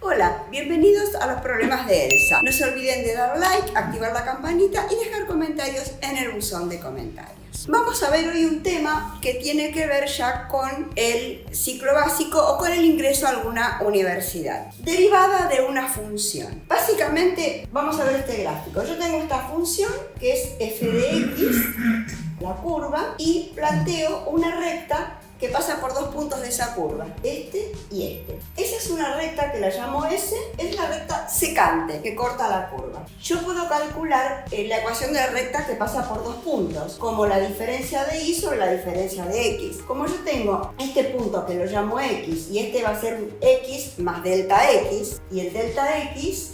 Hola, bienvenidos a los problemas de Elsa. No se olviden de dar like, activar la campanita y dejar comentarios en el buzón de comentarios. Vamos a ver hoy un tema que tiene que ver ya con el ciclo básico o con el ingreso a alguna universidad. Derivada de una función. Básicamente, vamos a ver este gráfico. Yo tengo esta función que es f de x, la curva, y planteo una recta que pasa por dos puntos de esa curva, este y este. Esa es una recta que la llamo S, es la recta secante que corta la curva. Yo puedo calcular la ecuación de la recta que pasa por dos puntos, como la diferencia de y sobre la diferencia de x. Como yo tengo este punto que lo llamo x y este va a ser x más delta x, y el delta x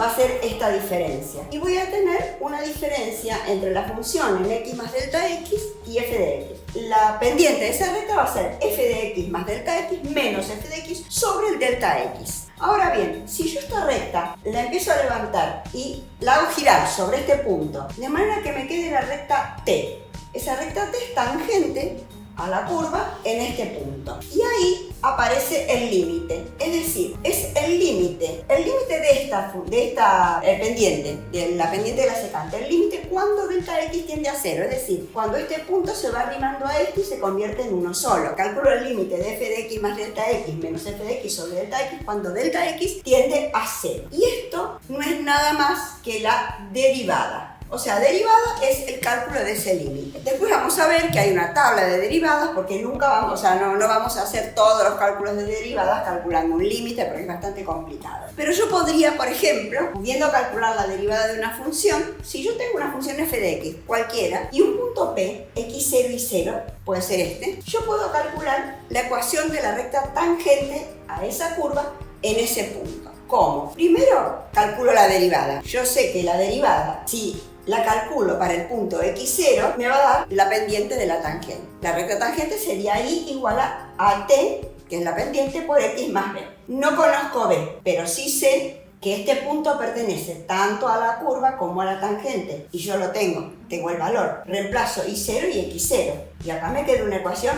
va a ser esta diferencia. Y voy a tener una diferencia entre la función en x más delta x y f de x. La pendiente de esa recta va a ser f de x más delta x menos f de x sobre el delta x. Ahora bien, si yo esta recta la empiezo a levantar y la hago girar sobre este punto, de manera que me quede la recta t. Esa recta t es tangente a la curva en este punto. Y ahí aparece el límite, es decir, es el límite de esta pendiente, de la pendiente de la secante, el límite cuando delta x tiende a 0, es decir, cuando este punto se va arrimando a este y se convierte en uno solo. Calculo el límite de f de x más delta x menos f de x sobre delta x cuando delta x tiende a 0. Y esto no es nada más que la derivada. O sea, derivada es el cálculo de ese límite. Después vamos a ver que hay una tabla de derivadas porque nunca vamos, no vamos a hacer todos los cálculos de derivadas calculando un límite porque es bastante complicado. Pero yo podría, por ejemplo, pudiendo calcular la derivada de una función, si yo tengo una función f de x cualquiera y un punto p, x0 y 0, puede ser este, yo puedo calcular la ecuación de la recta tangente a esa curva en ese punto. ¿Cómo? Primero calculo la derivada. Yo sé que la derivada, si la calculo para el punto x0, me va a dar la pendiente de la tangente. La recta tangente sería i igual a t, que es la pendiente, por x más b. No conozco b, pero sí sé que este punto pertenece tanto a la curva como a la tangente. Y yo lo tengo el valor. Reemplazo i0 y x0. Y acá me queda una ecuación,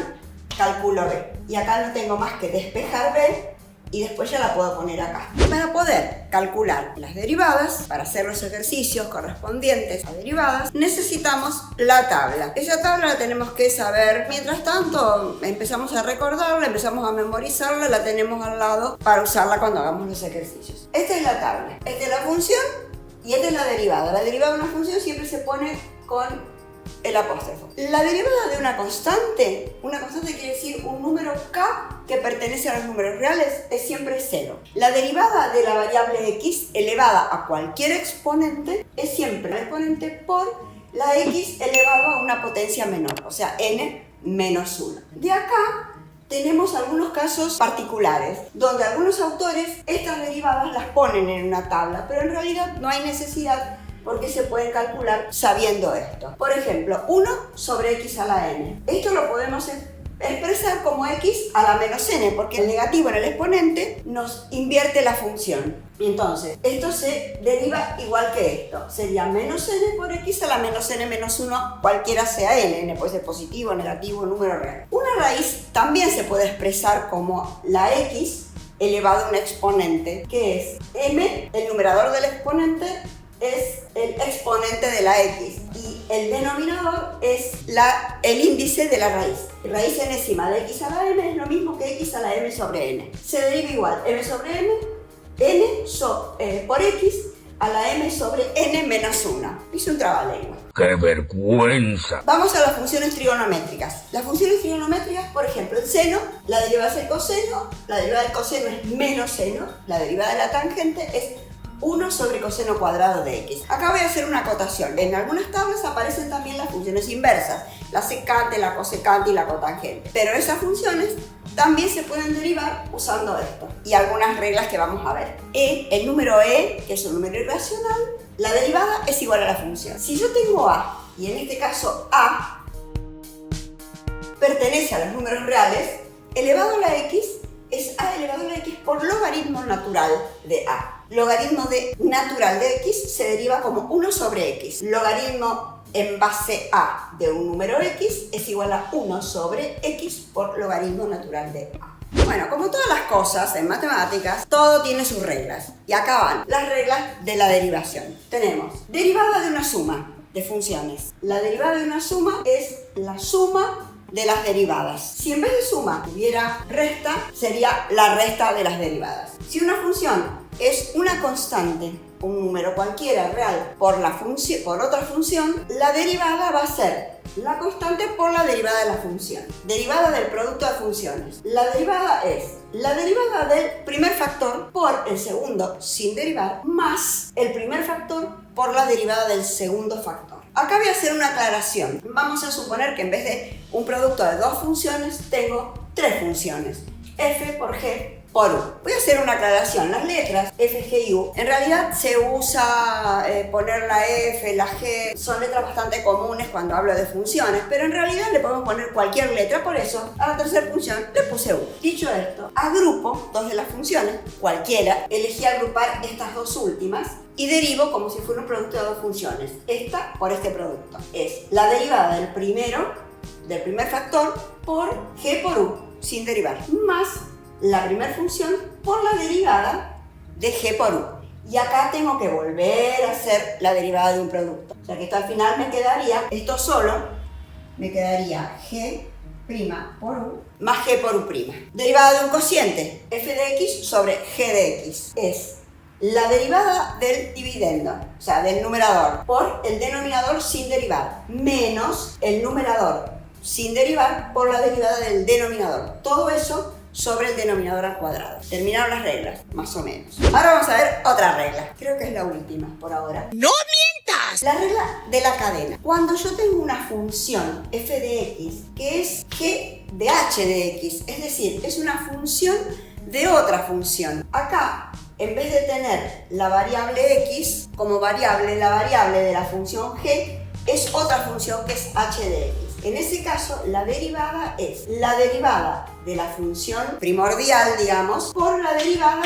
calculo b. Y acá no tengo más que despejar b, y después ya la puedo poner acá. Para poder calcular las derivadas, para hacer los ejercicios correspondientes a derivadas, necesitamos la tabla. Esa tabla la tenemos que saber. Mientras tanto, empezamos a recordarla, empezamos a memorizarla, la tenemos al lado para usarla cuando hagamos los ejercicios. Esta es la tabla. Esta es la función y esta es la derivada. La derivada de una función siempre se pone con el apóstrofo. La derivada de una constante quiere decir un número k que pertenece a los números reales, es siempre 0. La derivada de la variable x elevada a cualquier exponente es siempre el exponente por la x elevado a una potencia menor, o sea, n menos 1. De acá tenemos algunos casos particulares, donde algunos autores estas derivadas las ponen en una tabla, pero en realidad no hay necesidad porque se pueden calcular sabiendo esto. Por ejemplo, 1 sobre x a la n. Esto lo podemos expresar como x a la menos n, porque el negativo en el exponente nos invierte la función. Entonces, esto se deriva igual que esto. Sería menos n por x a la menos n menos 1, cualquiera sea n puede ser positivo, negativo, número real. Una raíz también se puede expresar como la x elevado a un exponente, que es m, el numerador del exponente, es el exponente de la x y el denominador es el índice de la raíz. Raíz enésima de x a la m es lo mismo que x a la m sobre n. Se deriva igual m sobre n por x a la m sobre n menos 1. Hice un trabalengua. ¡Qué vergüenza! Vamos a las funciones trigonométricas. Las funciones trigonométricas, por ejemplo, el seno, la derivada es el coseno, la derivada del coseno es menos seno, la derivada de la tangente es 1 sobre coseno cuadrado de x. Acá voy a hacer una acotación. En algunas tablas aparecen también las funciones inversas, la secante, la cosecante y la cotangente. Pero esas funciones también se pueden derivar usando esto. Y algunas reglas que vamos a ver. El número e, que es un número irracional, la derivada es igual a la función. Si yo tengo a, y en este caso a pertenece a los números reales, elevado a la x es a elevado a la x por logaritmo natural de a. Logaritmo de natural de x se deriva como 1 sobre x. Logaritmo en base a de un número x es igual a 1 sobre x por logaritmo natural de a. Bueno, como todas las cosas en matemáticas, todo tiene sus reglas. Y acá van las reglas de la derivación. Tenemos derivada de una suma de funciones. La derivada de una suma es la suma de las derivadas. Si en vez de suma hubiera resta, sería la resta de las derivadas. Si una función es una constante, un número cualquiera real, por otra función, la derivada va a ser la constante por la derivada de la función. Derivada del producto de funciones. La derivada es la derivada del primer factor por el segundo sin derivar, más el primer factor por la derivada del segundo factor. Acá voy a hacer una aclaración. Vamos a suponer que en vez de un producto de dos funciones, tengo tres funciones. F por G por U. Voy a hacer una aclaración. Las letras F, G y U, en realidad se usa poner la F, la G, son letras bastante comunes cuando hablo de funciones, pero en realidad le podemos poner cualquier letra, por eso a la tercera función le puse U. Dicho esto, agrupo dos de las funciones, cualquiera, elegí agrupar estas dos últimas y derivo como si fuera un producto de dos funciones. Esta por este producto. Es la derivada del primer factor por G por U, sin derivar, más la primera función por la derivada de G por U. Y acá tengo que volver a hacer la derivada de un producto. O sea que esto al final me quedaría, esto solo, me quedaría G' por U más G por U'. Derivada de un cociente, f de x sobre g de x. Es la derivada del dividendo, o sea, del numerador, por el denominador sin derivar, menos el numerador sin derivar por la derivada del denominador. Todo eso sobre el denominador al cuadrado. Terminaron las reglas, más o menos. Ahora vamos a ver otra regla. Creo que es la última por ahora. ¡No mientas! La regla de la cadena. Cuando yo tengo una función f de x que es g de h de x, es decir, es una función de otra función. Acá, en vez de tener la variable x como variable, la variable de la función g es otra función que es h de x. En ese caso, la derivada es la derivada de la función primordial, digamos, por la derivada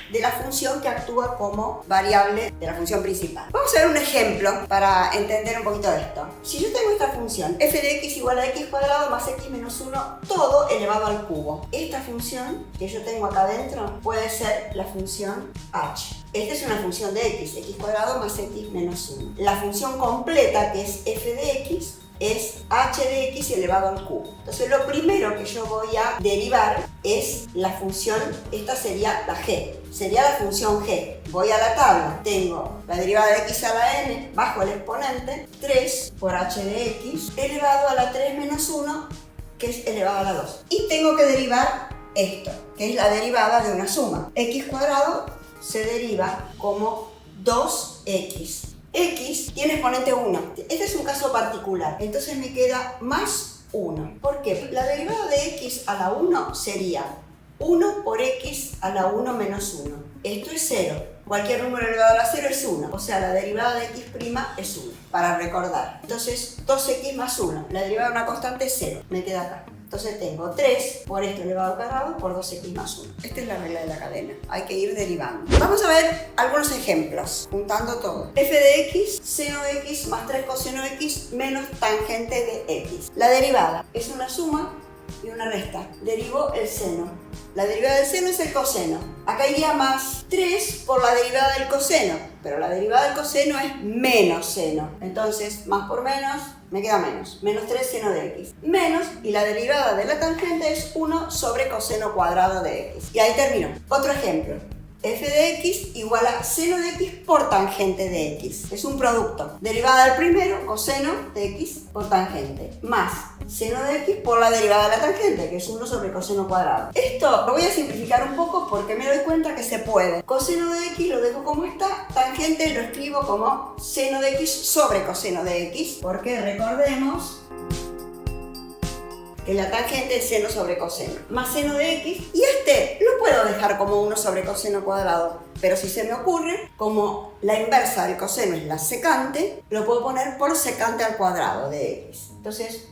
de la función que actúa como variable de la función principal. Vamos a ver un ejemplo para entender un poquito esto. Si yo tengo esta función, f de x igual a x cuadrado más x menos 1, todo elevado al cubo. Esta función que yo tengo acá adentro puede ser la función h. Esta es una función de x cuadrado más x menos 1. La función completa, que es f de x, es h de x elevado al cubo. Entonces lo primero que yo voy a derivar es la función, esta sería la g, sería la función g. Voy a la tabla, tengo la derivada de x a la n bajo el exponente 3 por h de x elevado a la 3 menos 1, que es elevado a la 2. Y tengo que derivar esto, que es la derivada de una suma. X cuadrado se deriva como 2x. X tiene exponente 1. Este es un caso particular. Entonces me queda más 1. ¿Por qué? La derivada de x a la 1 sería 1 por x a la 1 menos 1. Esto es 0. Cualquier número elevado a la 0 es 1. O sea, la derivada de x' es 1. Para recordar. Entonces, 2x más 1. La derivada de una constante es 0. Me queda acá. Entonces tengo 3 por esto elevado al cuadrado por 2x más 1. Esta es la regla de la cadena. Hay que ir derivando. Vamos a ver algunos ejemplos, juntando todo. F de x, seno de x más 3 coseno de x menos tangente de x. La derivada es una suma y una resta. Derivo el seno. La derivada del seno es el coseno. Acá iría más 3 por la derivada del coseno, pero la derivada del coseno es menos seno. Entonces, más por menos, me queda menos. Menos 3 seno de x. Menos, y la derivada de la tangente es 1 sobre coseno cuadrado de x. Y ahí termino. Otro ejemplo. F de x igual a seno de x por tangente de x. Es un producto. Derivada del primero, coseno de x por tangente, más seno de x por la derivada de la tangente, que es 1 sobre coseno cuadrado. Esto lo voy a simplificar un poco porque me doy cuenta que se puede. Coseno de x lo dejo como está, tangente lo escribo como seno de x sobre coseno de x, porque recordemos que la tangente es seno sobre coseno, más seno de x, y este lo puedo dejar como 1 sobre coseno cuadrado, pero si se me ocurre, como la inversa del coseno es la secante, lo puedo poner por secante al cuadrado de x. Entonces,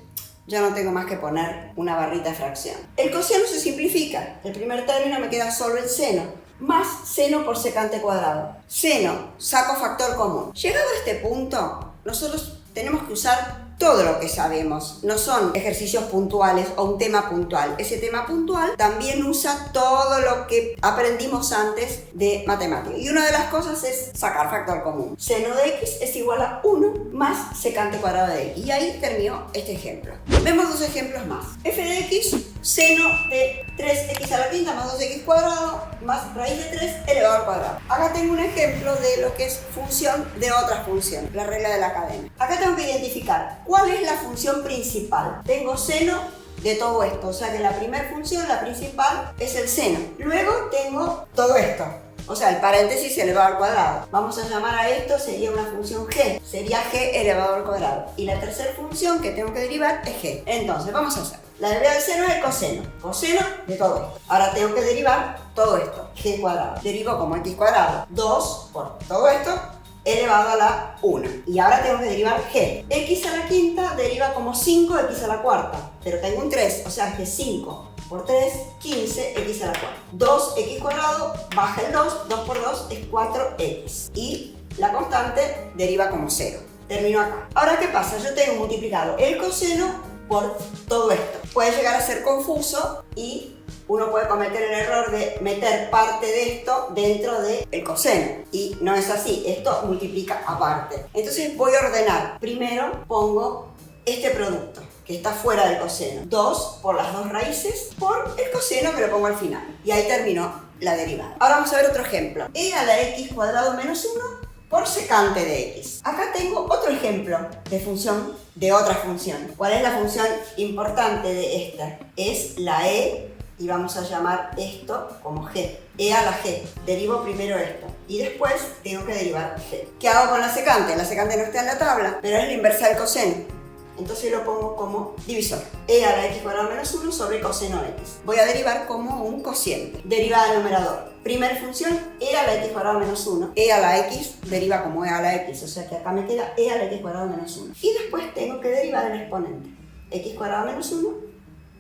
ya no tengo más que poner una barrita de fracción. El coseno se simplifica, el primer término me queda solo el seno, más seno por secante cuadrado. Seno, saco factor común. Llegado a este punto, nosotros tenemos que usar todo lo que sabemos. No son ejercicios puntuales o un tema puntual. Ese tema puntual también usa todo lo que aprendimos antes de matemáticas. Y una de las cosas es sacar factor común. Seno de x es igual a 1 más secante cuadrado de x. Y ahí terminó este ejemplo. Vemos dos ejemplos más. F de x, seno de 3x a la quinta más 2x cuadrado más raíz de 3 elevado al cuadrado. Acá tengo un ejemplo de lo que es función de otra función, la regla de la cadena. Acá tengo que identificar cuál es la función principal. Tengo seno de todo esto, o sea que la primera función, la principal, es el seno. Luego tengo todo esto, o sea, el paréntesis elevado al cuadrado. Vamos a llamar a esto, sería una función g, sería g elevado al cuadrado. Y la tercera función que tengo que derivar es g. Entonces, vamos a hacer. La derivada del seno es el coseno. Coseno de todo esto. Ahora tengo que derivar todo esto, g cuadrado. Derivo como x cuadrado, 2 por todo esto, elevado a la 1. Y ahora tengo que derivar g. X a la quinta deriva como 5x a la cuarta. Pero tengo un 3, o sea que 5 por 3, 15x a la cuarta. 2x cuadrado, baja el 2, 2 por 2 es 4x. Y la constante deriva como 0. Termino acá. Ahora, ¿qué pasa? Yo tengo multiplicado el coseno por todo esto. Puede llegar a ser confuso y uno puede cometer el error de meter parte de esto dentro del coseno. Y no es así, esto multiplica aparte. Entonces voy a ordenar. Primero pongo este producto que está fuera del coseno. 2 por las dos raíces por el coseno que lo pongo al final. Y ahí terminó la derivada. Ahora vamos a ver otro ejemplo. E a la x cuadrado menos 1 por secante de x. Acá tengo otro ejemplo de función de otra función. ¿Cuál es la función importante de esta? Es la e, y vamos a llamar esto como g. E a la g. Derivo primero esto y después tengo que derivar g. ¿Qué hago con la secante? La secante no está en la tabla, pero es la inversa del coseno. Entonces lo pongo como divisor. E a la x cuadrado menos 1 sobre coseno x. Voy a derivar como un cociente. Derivada del numerador. Primera función, e a la x cuadrado menos 1. E a la x deriva como e a la x. O sea que acá me queda e a la x cuadrado menos 1. Y después tengo que derivar el exponente. X cuadrado menos 1,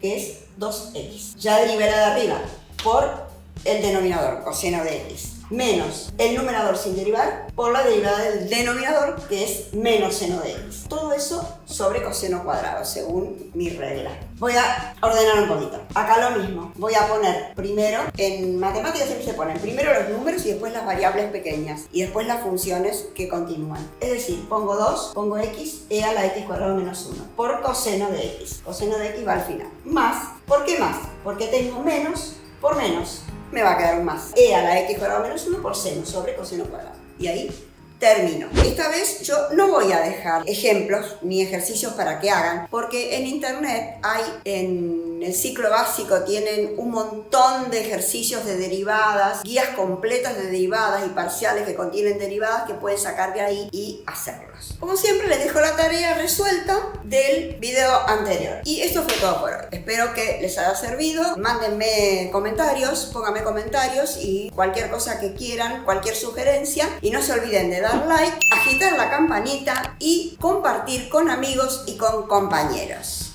que es 2x. Ya derivé la de arriba por el denominador, coseno de x. Menos el numerador sin derivar por la derivada del denominador, que es menos seno de x. Todo eso sobre coseno cuadrado, según mi regla. Voy a ordenar un poquito. Acá lo mismo. Voy a poner primero, en matemáticas siempre se ponen primero los números y después las variables pequeñas. Y después las funciones que continúan. Es decir, pongo 2, pongo x, e a la x cuadrado menos 1. Por coseno de x. Coseno de x va al final. Más. ¿Por qué más? Porque tengo menos por menos. Me va a quedar un más. E a la x cuadrado menos 1 por seno sobre coseno cuadrado. Y ahí termino. Esta vez yo no voy a dejar ejemplos ni ejercicios para que hagan, porque en internet hay, en el ciclo básico tienen un montón de ejercicios de derivadas, guías completas de derivadas y parciales que contienen derivadas que pueden sacar de ahí y hacerlos. Como siempre les dejo la tarea resuelta del video anterior. Y esto fue todo por hoy. Espero que les haya servido. Mándenme comentarios, pónganme comentarios y cualquier cosa que quieran, cualquier sugerencia. Y no se olviden de dar like, agitar la campanita y compartir con amigos y con compañeros.